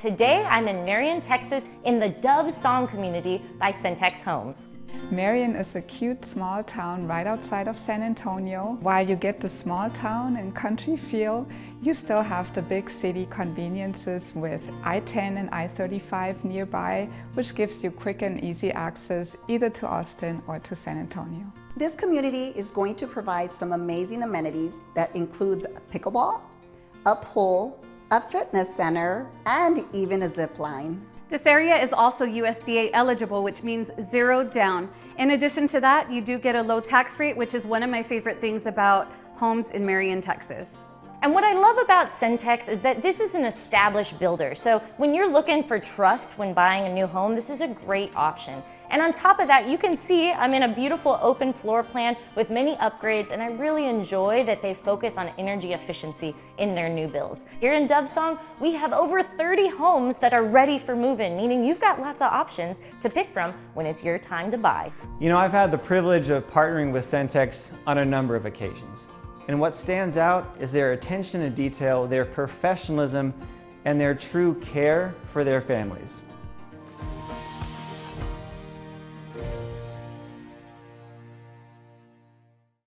today I'm in Marion, Texas, in the Dove Song community by Centex Homes. Marion is a cute small town right outside of San Antonio. While you get the small town and country feel, you still have the big city conveniences with I-10 and I-35 nearby, which gives you quick and easy access either to Austin or to San Antonio. This community is going to provide some amazing amenities that includes a pickleball, a pool, a fitness center, and even a zip line. This area is also USDA eligible, which means zero down. In addition to that, you do get a low tax rate, which is one of my favorite things about homes in Marion, Texas. And what I love about Centex is that this is an established builder. So when you're looking for trust when buying a new home, this is a great option. And on top of that, you can see I'm in a beautiful open floor plan with many upgrades, and I really enjoy that they focus on energy efficiency in their new builds. Here in Dove Song, we have over 30 homes that are ready for move-in, meaning you've got lots of options to pick from when it's your time to buy. You know, I've had the privilege of partnering with Centex on a number of occasions. And what stands out is their attention to detail, their professionalism, and their true care for their families.